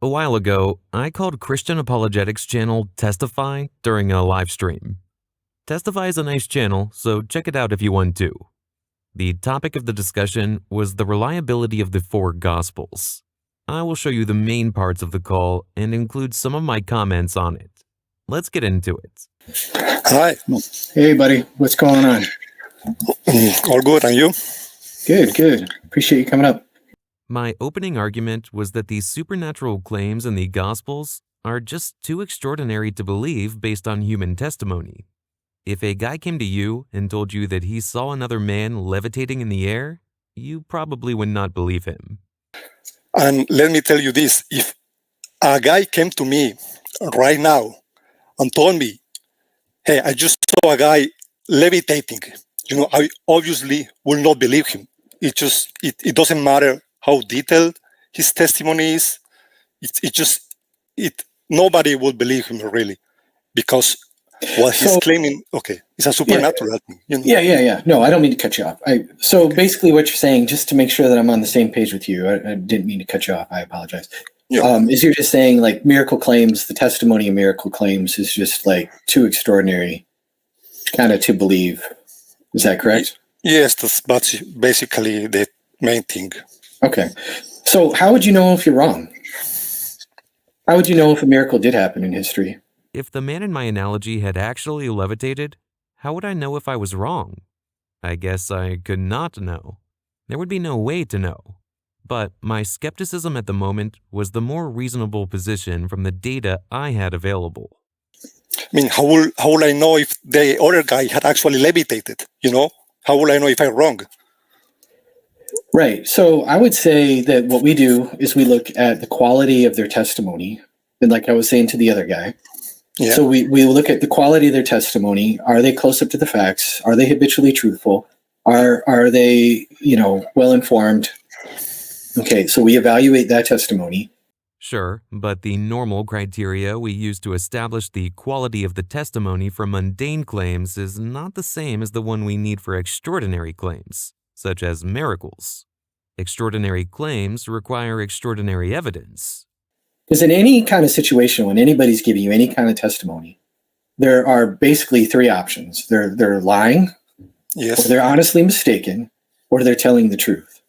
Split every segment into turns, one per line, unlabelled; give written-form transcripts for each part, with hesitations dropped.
A while ago, I called Christian apologetics channel Testify during a live stream. Testify is a nice channel, so check it out if you want to. The topic of the discussion was the reliability of the four Gospels. I will show you the main parts of the call and include some of my comments on it. Let's get into it.
Hi.
Hey, buddy. What's going on?
All good, and you?
Good. Appreciate you coming up.
My opening argument was that the supernatural claims in the Gospels are just too extraordinary to believe based on human testimony. If a guy came to you and told you that he saw another man levitating in the air, you probably would not believe him.
And let me tell you this, if a guy came to me right now and told me, hey, I just saw a guy levitating, I obviously will not believe him. It doesn't matter how detailed his testimony is. Nobody will believe him really, because what he's claiming, it's a supernatural thing.
Yeah. No, I don't mean to cut you off. Basically what you're saying, just to make sure that I'm on the same page with you, I didn't mean to cut you off. I apologize.
Yeah.
Is you're just saying like miracle claims, the testimony of miracle claims is just like too extraordinary kind of to believe. Is that correct?
Yes, that's basically the main thing.
Okay. So how would you know if you're wrong? How would you know if a miracle did happen in history?
If the man in my analogy had actually levitated, how would I know if I was wrong? I guess I could not know. There would be no way to know. But my skepticism at the moment was the more reasonable position from the data I had available.
I mean, how will I know if the other guy had actually levitated? How will I know if I'm wrong?
Right. So I would say that what we do is we look at the quality of their testimony. And like I was saying to the other guy, So we look at the quality of their testimony. Are they close up to the facts? Are they habitually truthful? Are they, well informed? Okay, so we evaluate that testimony.
Sure, but the normal criteria we use to establish the quality of the testimony for mundane claims is not the same as the one we need for extraordinary claims, such as miracles. Extraordinary claims require extraordinary evidence.
Because in any kind of situation, when anybody's giving you any kind of testimony, there are basically three options. They're lying,
yes,
or they're honestly mistaken, or they're telling the truth.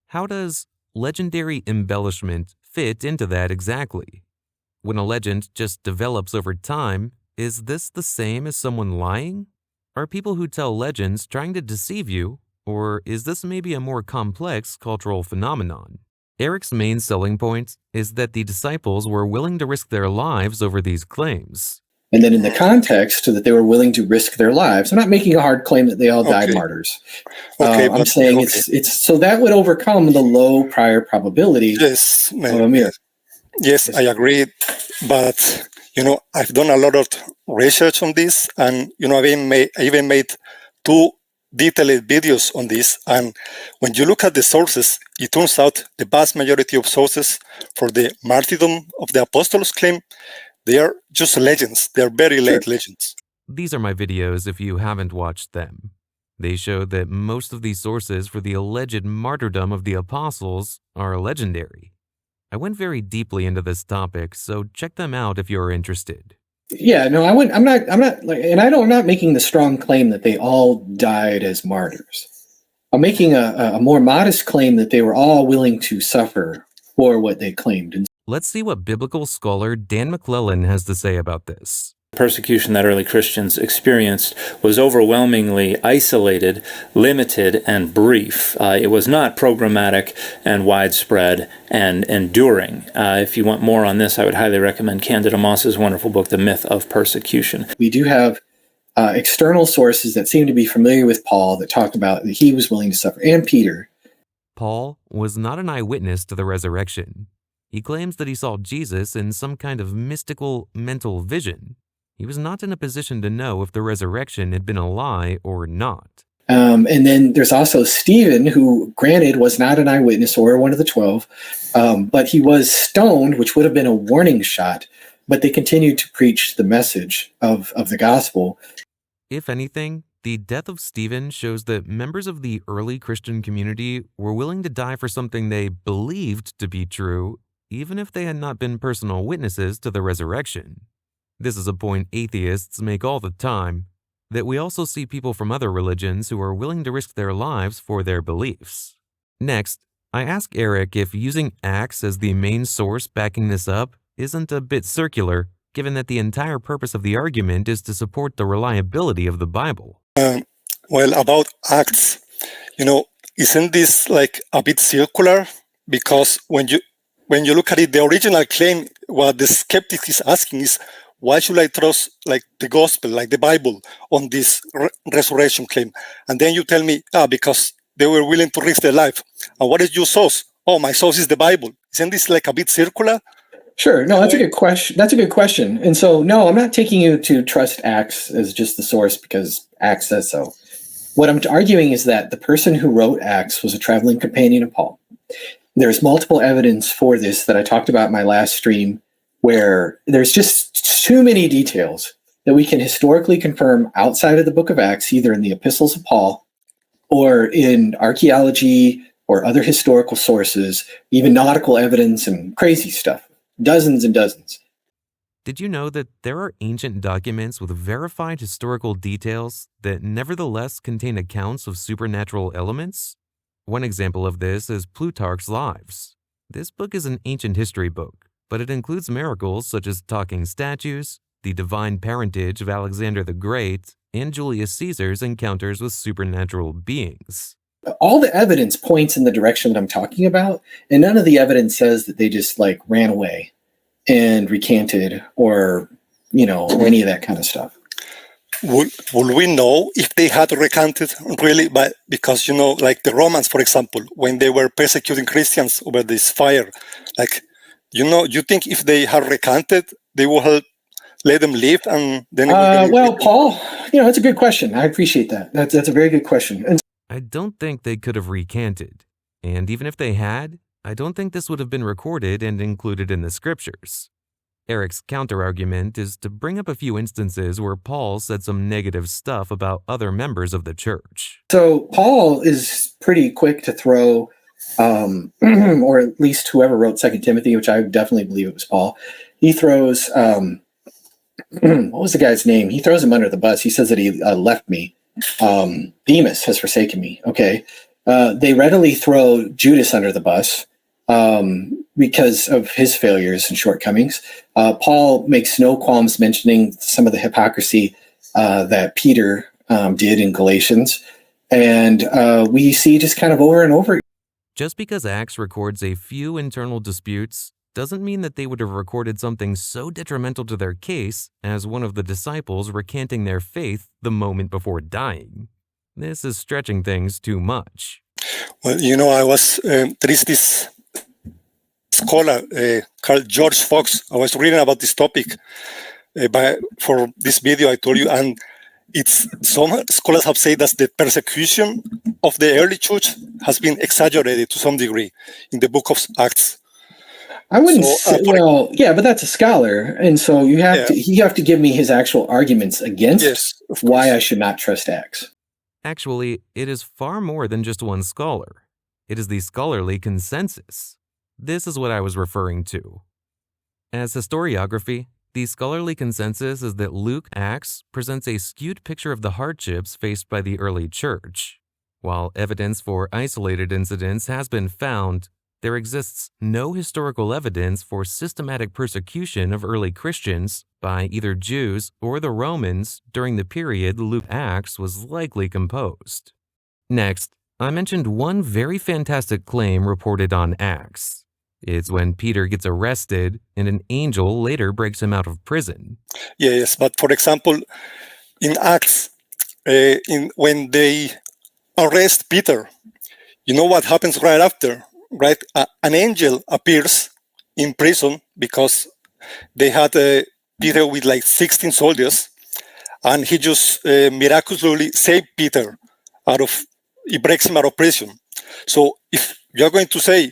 How does legendary embellishment fit into that exactly? When a legend just develops over time, is this the same as someone lying? Are people who tell legends trying to deceive you, or is this maybe a more complex cultural phenomenon? Eric's main selling point is that the disciples were willing to risk their lives over these claims.
And then in the context that they were willing to risk their lives. I'm not making a hard claim that they all died martyrs. I'm saying it's so that would overcome the low prior probability of a miracle.
Yes, I agree. But, I've done a lot of research on this, and, I even made 2 detailed videos on this. And when you look at the sources, it turns out the vast majority of sources for the martyrdom of the apostles claim, they are just legends. They are very late legends.
These are my videos if you haven't watched them. They show that most of the sources for the alleged martyrdom of the apostles are legendary. I went very deeply into this topic, so check them out if you're interested.
Yeah, no, I'm not making the strong claim that they all died as martyrs. I'm making a more modest claim that they were all willing to suffer for what they claimed.
Let's see what biblical scholar Dan McClellan has to say about this.
Persecution that early Christians experienced was overwhelmingly isolated, limited, and brief. It was not programmatic and widespread and enduring. If you want more on this, I would highly recommend Candida Moss's wonderful book, The Myth of Persecution.
We do have external sources that seem to be familiar with Paul that talk about that he was willing to suffer, and Peter.
Paul was not an eyewitness to the resurrection. He claims that he saw Jesus in some kind of mystical mental vision. He was not in a position to know if the resurrection had been a lie or not.
And then there's also Stephen, who, granted, was not an eyewitness or one of the 12, but he was stoned, which would have been a warning shot, but they continued to preach the message of the gospel.
If anything, the death of Stephen shows that members of the early Christian community were willing to die for something they believed to be true, even if they had not been personal witnesses to the resurrection. This is a point atheists make all the time, that we also see people from other religions who are willing to risk their lives for their beliefs. Next, I ask Eric if using Acts as the main source backing this up isn't a bit circular, given that the entire purpose of the argument is to support the reliability of the Bible.
Well, about Acts, isn't this like a bit circular? Because when you look at it, the original claim, what the skeptic is asking is, why should I trust like the gospel, like the Bible, on this resurrection claim? And then you tell me, because they were willing to risk their life. And what is your source? Oh, my source is the Bible. Isn't this like a bit circular?
Sure. No, that's a good question. That's a good question. And so, no, I'm not taking you to trust Acts as just the source because Acts says so. What I'm arguing is that the person who wrote Acts was a traveling companion of Paul. There's multiple evidence for this that I talked about in my last stream, where there's just too many details that we can historically confirm outside of the book of Acts, either in the epistles of Paul or in archaeology or other historical sources, even nautical evidence and crazy stuff. Dozens and dozens.
Did you know that there are ancient documents with verified historical details that nevertheless contain accounts of supernatural elements? One example of this is Plutarch's Lives. This book is an ancient history book, but it includes miracles such as talking statues, the divine parentage of Alexander the Great, and Julius Caesar's encounters with supernatural beings.
All the evidence points in the direction that I'm talking about, and none of the evidence says that they just ran away and recanted or any of that kind of stuff.
Would we know if they had recanted really? Because, like the Romans, for example, when they were persecuting Christians over this fire, you think if they had recanted, they would have let them live and then...
Paul, that's a good question. I appreciate that. That's a very good question. And
I don't think they could have recanted, and even if they had, I don't think this would have been recorded and included in the scriptures. Eric's counterargument is to bring up a few instances where Paul said some negative stuff about other members of the church.
So Paul is pretty quick to throw, or at least whoever wrote 2 Timothy, which I definitely believe it was Paul, he throws, what was the guy's name? He throws him under the bus. He says that he left me. Demas has forsaken me. Okay. They readily throw Judas under the bus because of his failures and shortcomings. Paul makes no qualms mentioning some of the hypocrisy that Peter did in Galatians. And we see just kind of over and over.
Just because Acts records a few internal disputes doesn't mean that they would have recorded something so detrimental to their case as one of the disciples recanting their faith the moment before dying. This is stretching things too much.
Well, there is this scholar called George Fox. I was reading about this topic for this video I told you, and some scholars have said that the persecution of the early church has been exaggerated to some degree in the book of Acts.
I wouldn't say, but that's a scholar, and so you have to give me his actual arguments against why I should not trust Acts.
Actually, it is far more than just one scholar. It is the scholarly consensus. This is what I was referring to. As historiography, the scholarly consensus is that Luke Acts presents a skewed picture of the hardships faced by the early church. While evidence for isolated incidents has been found, there exists no historical evidence for systematic persecution of early Christians by either Jews or the Romans during the period Luke Acts was likely composed. Next, I mentioned one very fantastic claim reported on Acts. It's when Peter gets arrested and an angel later breaks him out of prison.
Yes, but for example, in Acts, when they arrest Peter, you know what happens right after? Right, an angel appears in prison because they had Peter with 16 soldiers, and he just miraculously saved Peter he breaks him out of prison. So if you're going to say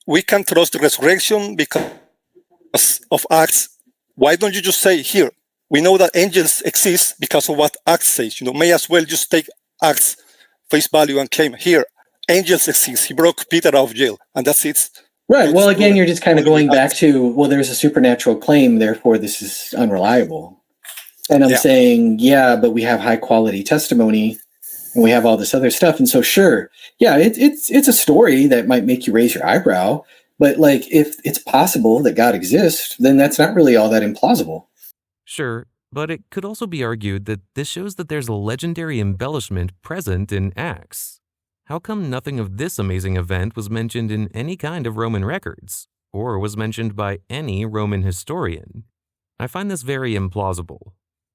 we can trust the resurrection because of Acts, why don't you just say here, we know that angels exist because of what Acts says, may as well just take Acts face value and claim here, angels exist. He broke Peter out of jail, and that's it.
Right. Well, again, you're just kind of going back to, well, there's a supernatural claim, therefore this is unreliable. And I'm saying, yeah, but we have high quality testimony and we have all this other stuff. And so, sure, yeah, it's a story that might make you raise your eyebrow. But like, if it's possible that God exists, then that's not really all that implausible.
Sure, but it could also be argued that this shows that there's a legendary embellishment present in Acts. How come nothing of this amazing event was mentioned in any kind of Roman records, or was mentioned by any Roman historian? I find this very implausible.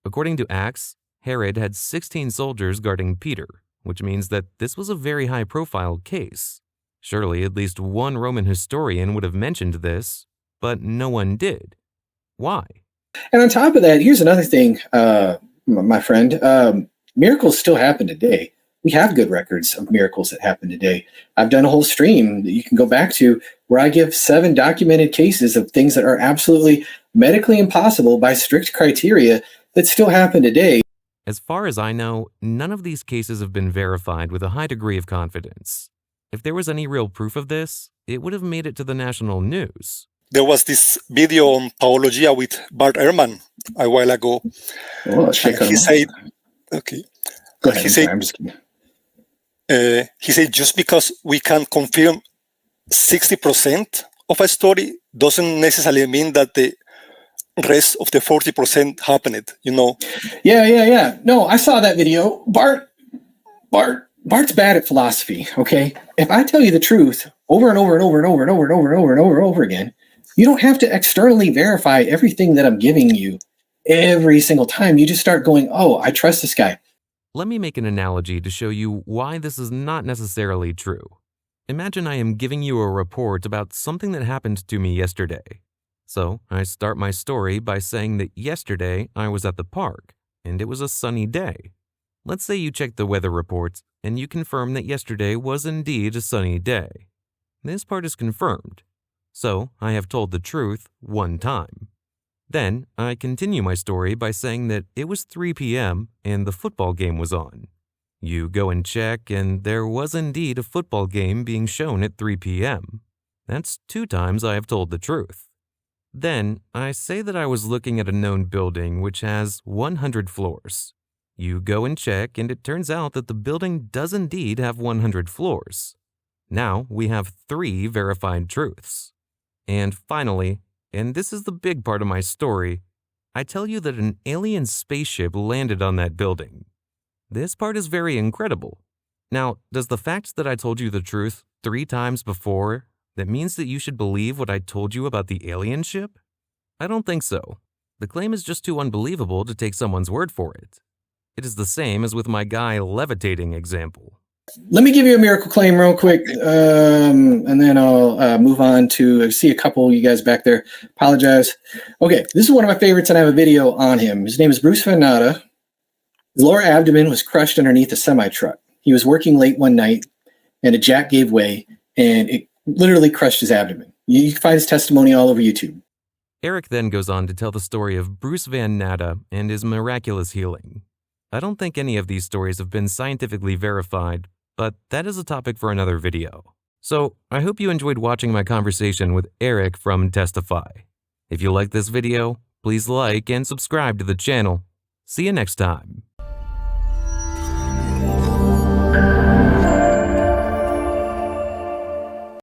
According to Acts, Herod had 16 soldiers guarding Peter, which means that this was a very high-profile case. Surely at least one Roman historian would have mentioned this, but no one did. Why?
And on top of that, here's another thing, my friend. Miracles still happen today. We have good records of miracles that happen today. I've done a whole stream that you can go back to where I give 7 documented cases of things that are absolutely medically impossible by strict criteria that still happen today.
As far as I know, none of these cases have been verified with a high degree of confidence. If there was any real proof of this, it would have made it to the national news.
There was this video on Paologia with Bart Ehrman a while ago.
Oh, he
said, okay.
Go ahead, I'm just kidding.
He said, just because we can confirm 60% of a story doesn't necessarily mean that the rest of the 40% happened, you know?
Yeah. No, I saw that video. Bart's bad at philosophy, okay? If I tell you the truth over and over and over and over and over and over and over and over and over again, you don't have to externally verify everything that I'm giving you every single time. You just start going, oh, I trust this guy.
Let me make an analogy to show you why this is not necessarily true. Imagine I am giving you a report about something that happened to me yesterday. So I start my story by saying that yesterday I was at the park and it was a sunny day. Let's say you check the weather reports and you confirm that yesterday was indeed a sunny day. This part is confirmed. So I have told the truth one time. Then I continue my story by saying that it was 3 p.m. and the football game was on. You go and check and there was indeed a football game being shown at 3 p.m. That's 2 times I have told the truth. Then I say that I was looking at a known building which has 100 floors. You go and check and it turns out that the building does indeed have 100 floors. Now we have 3 verified truths. And finally, and this is the big part of my story, I tell you that an alien spaceship landed on that building. This part is very incredible. Now, does the fact that I told you the truth 3 times before, that means that you should believe what I told you about the alien ship? I don't think so. The claim is just too unbelievable to take someone's word for it. It is the same as with my guy levitating example.
Let me give you a miracle claim real quick, and then I'll move on to see a couple of you guys back there. Apologize. Okay, this is one of my favorites, and I have a video on him. His name is Bruce Van Natta. His lower abdomen was crushed underneath a semi-truck. He was working late one night, and a jack gave way, and it literally crushed his abdomen. You can find his testimony all over YouTube.
Eric then goes on to tell the story of Bruce Van Natta and his miraculous healing. I don't think any of these stories have been scientifically verified, but that is a topic for another video. So I hope you enjoyed watching my conversation with Eric from Testify. If you like this video, please like and subscribe to the channel. See you next time.